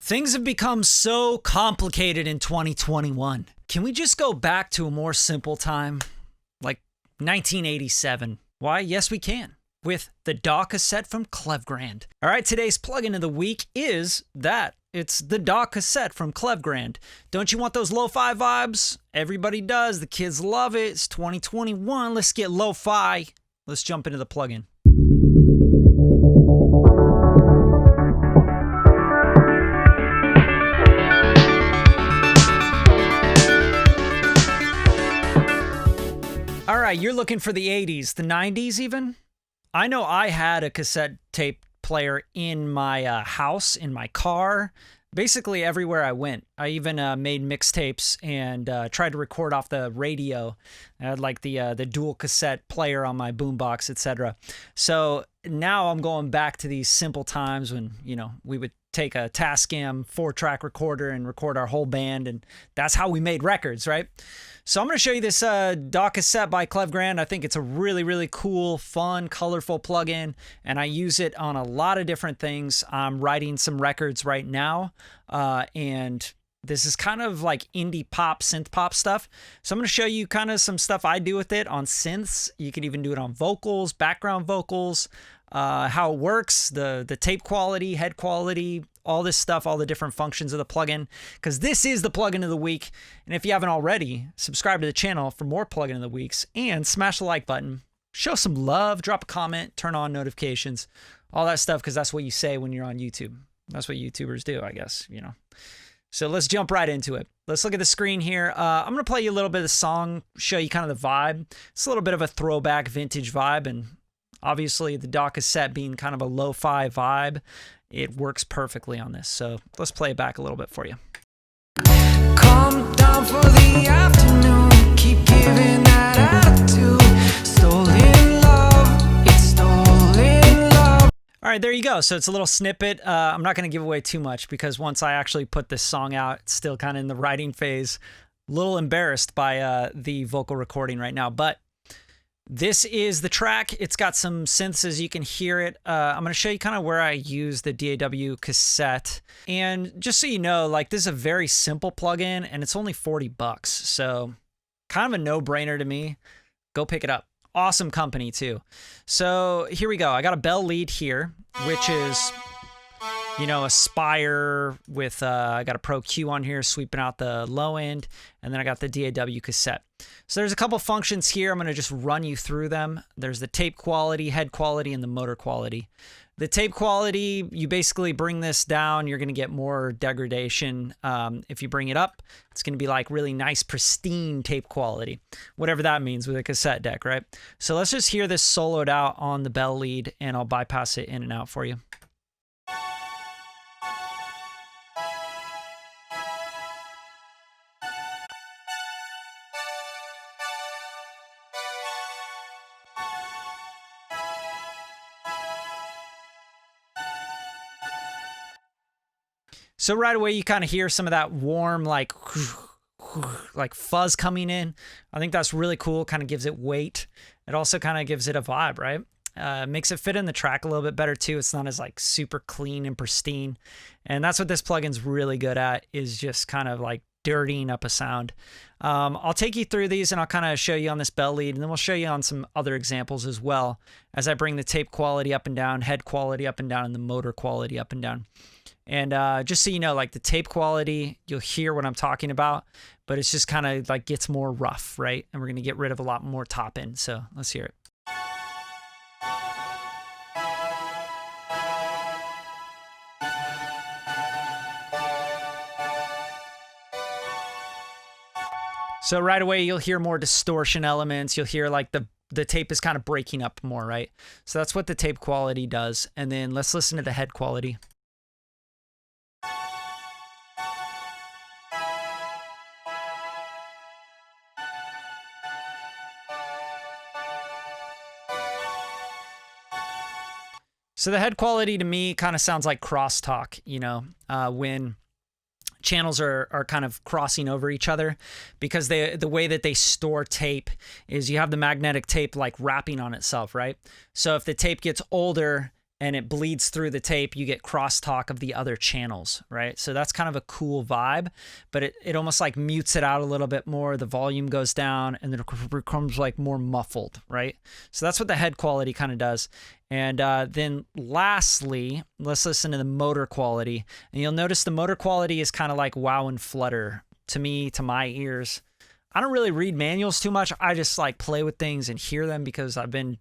Things have become so complicated in 2021. Can we just go back to a more simple time? Like 1987. Why? Yes, we can. With the DAW Cassette from Clevgrand. All right, today's plugin of the week is that. It's the DAW Cassette from Clevgrand. Don't you want those lo-fi vibes? Everybody does. The kids love it. It's 2021. Let's get lo-fi. Let's jump into the plugin. All right, you're looking for the 80s, the 90s even? I know I had a cassette tape player in my house, in my car, basically everywhere I went. I even made mixtapes and tried to record off the radio. I had like the dual cassette player on my boombox, etc. So now I'm going back to these simple times when, you know, we would take a Tascam 4-track recorder and record our whole band, and that's how we made records, right? So I'm going to show you this DAW Cassette by Clevgrand. I think it's a really, really cool, fun, colorful plugin, and I use it on a lot of different things. I'm writing some records right now, and this is kind of like indie pop, synth pop stuff. So I'm going to show you kind of some stuff I do with it on synths. You can even do it on vocals, background vocals, how it works, the tape quality, head quality, all this stuff, all the different functions of the plugin, because this is the plugin of the week. And if you haven't already, subscribe to the channel for more plugin of the weeks and smash the like button. Show some love, drop a comment, turn on notifications, all that stuff, because that's what you say when you're on YouTube. That's what YouTubers do, I guess, you know. So let's jump right into it. Let's look at the screen here. I'm going to play you a little bit of the song, show you kind of the vibe. It's a little bit of a throwback vintage vibe, and obviously the DAW Cassette being kind of a lo-fi vibe, it works perfectly on this. So let's play it back a little bit for you. Calm down for the afternoon. Keep giving that attitude. Stolen love, it's stolen love. All right, there you go. So it's a little snippet. I'm not going to give away too much because once I actually put this song out, it's still kind of in the writing phase. A little embarrassed by the vocal recording right now, but this is the track. It's got some synths as you can hear it. I'm going to show you kind of where I use the DAW cassette. And just so you know, like, this is a very simple plugin and it's only $40. So kind of a no-brainer to me. Go pick it up. Awesome company too. So here we go. I got a bell lead here, which is, you know, a Spire with, I got a Pro Q on here sweeping out the low end, and then I got the DAW cassette. So there's a couple functions here. I'm going to just run you through them. There's the tape quality, head quality, and the motor quality. The tape quality, you basically bring this down, you're going to get more degradation. If you bring it up, it's going to be like really nice, pristine tape quality, whatever that means with a cassette deck, right? So let's just hear this soloed out on the bell lead, and I'll bypass it in and out for you. So right away, you kind of hear some of that warm, like fuzz coming in. I think that's really cool. Kind of gives it weight. It also kind of gives it a vibe, right? Makes it fit in the track a little bit better too. It's not as like super clean and pristine. And that's what this plugin's really good at, is just kind of like dirtying up a sound. I'll take you through these and I'll kind of show you on this bell lead, and then we'll show you on some other examples as well as I bring the tape quality up and down, head quality up and down, and the motor quality up and down. And just so you know, like the tape quality, you'll hear what I'm talking about, but it's just kind of like gets more rough, right? And we're going to get rid of a lot more top end. So let's hear it. So right away, you'll hear more distortion elements. You'll hear like the tape is kind of breaking up more, right? So that's what the tape quality does. And then let's listen to the head quality. So the head quality to me kind of sounds like crosstalk, you know, when channels are kind of crossing over each other, because the way that they store tape is you have the magnetic tape like wrapping on itself, right? So if the tape gets older and it bleeds through the tape, you get crosstalk of the other channels, right? So that's kind of a cool vibe, but it almost like mutes it out a little bit more. The volume goes down and then it becomes like more muffled, right? So that's what the head quality kind of does. And then lastly, let's listen to the motor quality. And you'll notice the motor quality is kind of like wow and flutter to me, to my ears. I don't really read manuals too much. I just like play with things and hear them because I've been,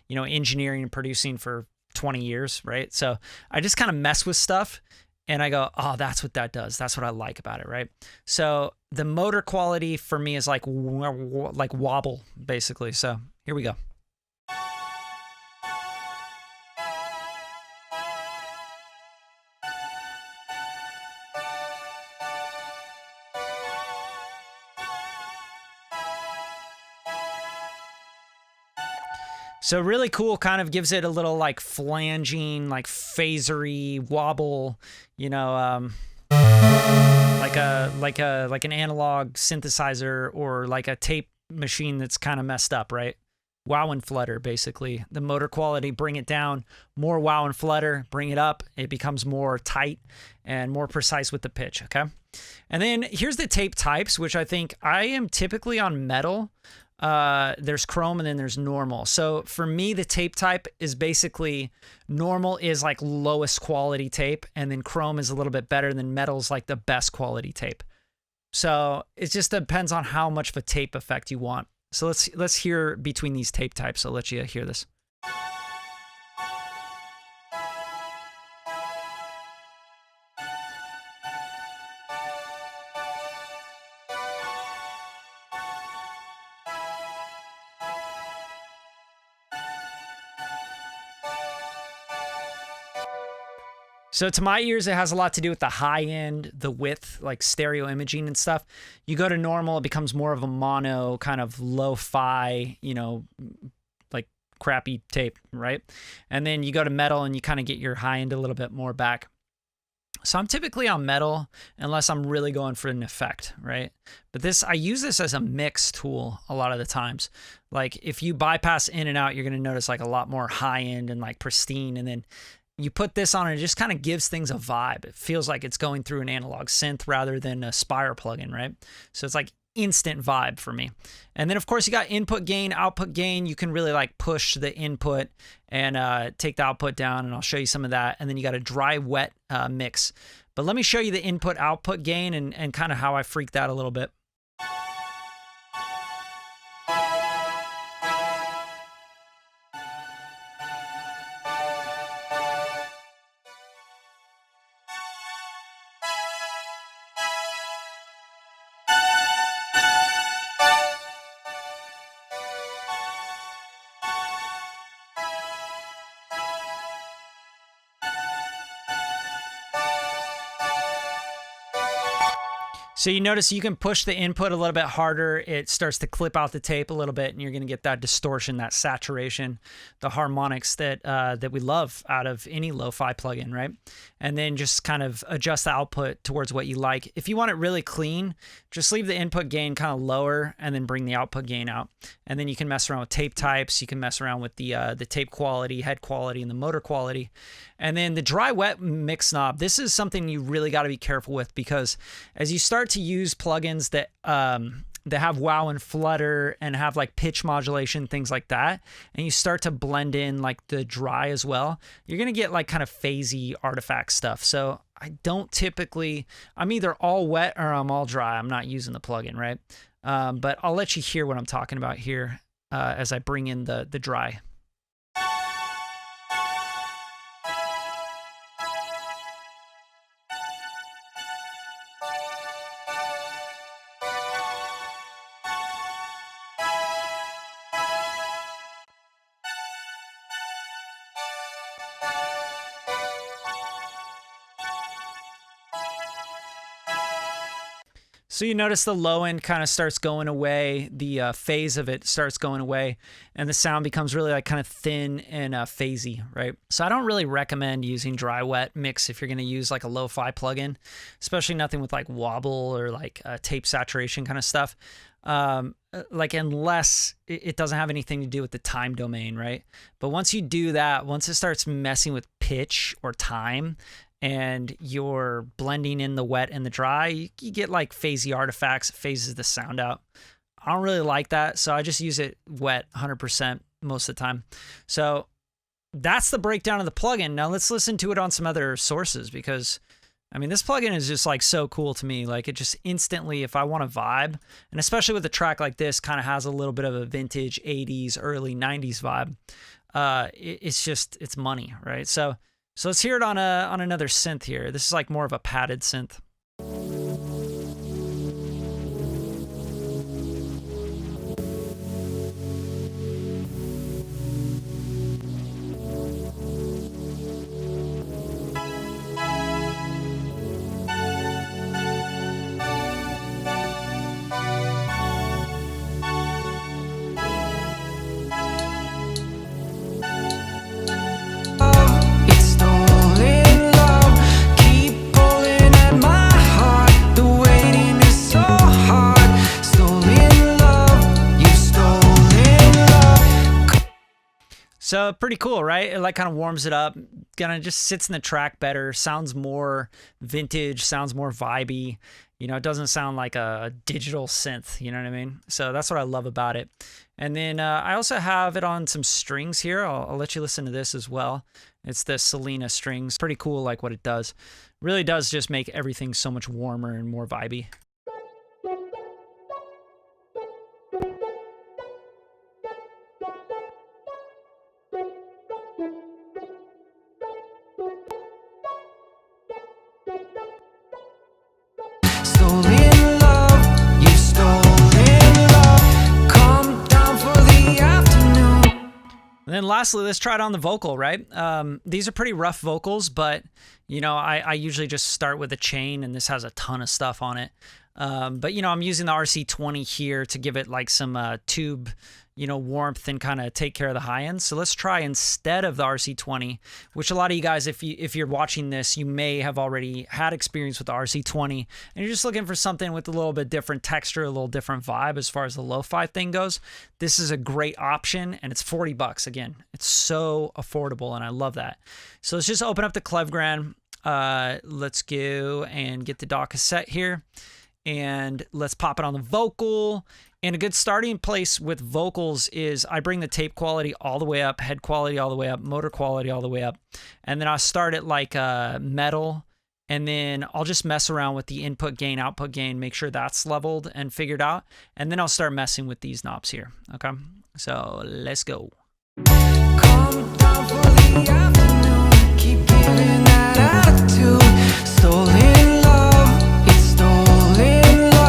engineering and producing for 20 years, right? So I just kind of mess with stuff and I go, oh, that's what that does. That's what I like about it, right? So the motor quality for me is like wobble, basically. So here we go. So really cool, kind of gives it a little like flanging, like phasery wobble, like an analog synthesizer or like a tape machine that's kind of messed up, right? Wow and flutter, basically. The motor quality, bring it down, more wow and flutter, bring it up. It becomes more tight and more precise with the pitch, okay? And then here's the tape types, which I think I am typically on metal. There's chrome and then there's normal. So for me, the tape type is basically normal is like lowest quality tape, and then chrome is a little bit better, than metal's like the best quality tape. So it just depends on how much of a tape effect you want. So let's hear between these tape types. I'll let you hear this. So to my ears, it has a lot to do with the high end, the width, like stereo imaging and stuff. You go to normal, it becomes more of a mono kind of lo-fi, like crappy tape, right? And then you go to metal and you kind of get your high end a little bit more back. So I'm typically on metal unless I'm really going for an effect, right? But I use this as a mix tool a lot of the times. Like if you bypass in and out, you're going to notice like a lot more high end and like pristine, and then you put this on and it just kind of gives things a vibe. It feels like it's going through an analog synth rather than a Spire plugin, right? So it's like instant vibe for me. And then of course you got input gain, output gain. You can really like push the input and take the output down, and I'll show you some of that. And then you got a dry wet mix. But let me show you the input output gain and kind of how I freaked out a little bit. So you notice you can push the input a little bit harder. It starts to clip out the tape a little bit, and you're going to get that distortion, that saturation, the harmonics that we love out of any lo-fi plugin, right? And then just kind of adjust the output towards what you like. If you want it really clean, just leave the input gain kind of lower and then bring the output gain out. And then you can mess around with tape types. You can mess around with the tape quality, head quality, and the motor quality. And then the dry wet mix knob, this is something you really got to be careful with, because as you start to use plugins that have wow and flutter and have like pitch modulation, things like that, and you start to blend in like the dry as well, you're going to get like kind of phasey artifact stuff. So I don't typically, I'm either all wet or I'm all dry. I'm not using the plugin, right? But I'll let you hear what I'm talking about here as I bring in the dry. So you notice the low end kind of starts going away, the phase of it starts going away, and the sound becomes really like kind of thin and phasey, right? So I don't really recommend using dry wet mix if you're going to use like a lo-fi plugin, especially nothing with like wobble or like tape saturation kind of stuff. Like unless it doesn't have anything to do with the time domain, right? But once you do that, once it starts messing with pitch or time and you're blending in the wet and the dry, you get like phasey artifacts, it phases the sound out. I don't really like that, so I just use it wet 100% most of the time. So that's the breakdown of the plugin. Now let's listen to it on some other sources, because I mean, this plugin is just like so cool to me. Like it just instantly, if I want to vibe, and especially with a track like this, kind of has a little bit of a vintage 80s, early 90s vibe. It's money, right? So let's hear it on another synth here. This is like more of a padded synth. So pretty cool, right? It like kind of warms it up, kind of just sits in the track better, sounds more vintage, sounds more vibey. You know, it doesn't sound like a digital synth, you know what I mean? So that's what I love about it. And then I also have it on some strings here. I'll let you listen to this as well. It's the Selena strings. Pretty cool, like what it does. Really does just make everything so much warmer and more vibey. And then lastly, let's try it on the vocal, right? These are pretty rough vocals, but you know, I usually just start with a chain, and this has a ton of stuff on it. But you know, I'm using the RC20 here to give it like some tube, you know, warmth and kind of take care of the high end. So let's try, instead of the RC20, which a lot of you guys, if you're watching this, you may have already had experience with the RC20, and you're just looking for something with a little bit different texture, a little different vibe as far as the lo-fi thing goes. This is a great option, and it's $40. Again, it's so affordable, and I love that. So let's just open up the Clevgran. Let's go and get the DAW cassette here, and let's pop it on the vocal. And a good starting place with vocals is I bring the tape quality all the way up, head quality all the way up, motor quality all the way up. And then I'll start it like metal, and then I'll just mess around with the input gain, output gain, make sure that's leveled and figured out. And then I'll start messing with these knobs here. Okay, so let's go. Come down for the afternoon, keep giving that attitude, stolen love, it's stolen love.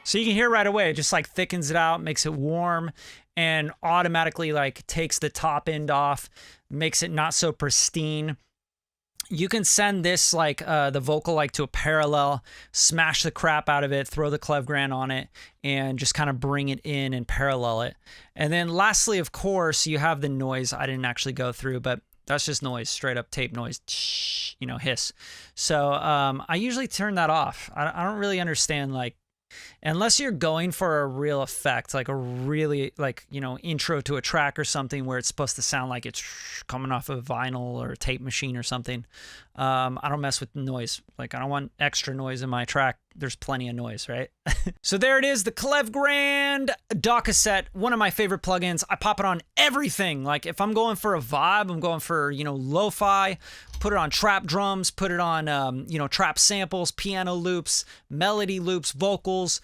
So you can hear right away, it just like thickens it out, makes it warm, and automatically like takes the top end off, makes it not so pristine. You can send this like the vocal like to a parallel, smash the crap out of it, throw the Clevgran on it, and just kind of bring it in and parallel it. And then lastly, of course, you have the noise. I didn't actually go through, but that's just noise, straight up tape noise, you know, hiss. So I usually turn that off. I don't really understand like Unless you're going for a real effect, like a really, like, you know, intro to a track or something where it's supposed to sound like it's coming off of a vinyl or a tape machine or something. I don't mess with noise. Like, I don't want extra noise in my track. There's plenty of noise, right? So there it is, the Clev Grand DAW Cassette, one of my favorite plugins. I pop it on everything. Like, if I'm going for a vibe, I'm going for, you know, lo-fi, put it on trap drums, put it on, you know, trap samples, piano loops, melody loops, vocals,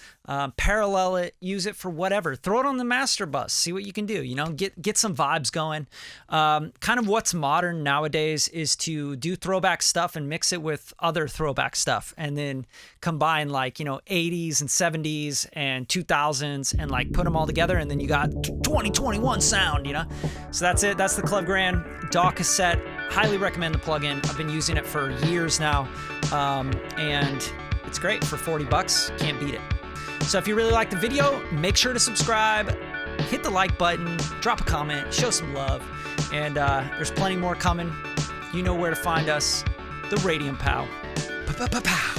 parallel it, use it for whatever. Throw it on the master bus, see what you can do, you know, get some vibes going. Kind of what's modern nowadays is to do throwback stuff and mix it with other throwback stuff, and then combine, like, you know, 80s and 70s and 2000s, and like put them all together, and then you got 2021 sound, you know? So that's it. That's the Clev Grand DAW Cassette. Highly recommend the plugin. I've been using it for years now, and it's great for 40 bucks. Can't beat it. So if you really like the video, make sure to subscribe, hit the like button, drop a comment, show some love, and there's plenty more coming. You know where to find us. The Radium Pow. Pa-pa-pa-pow.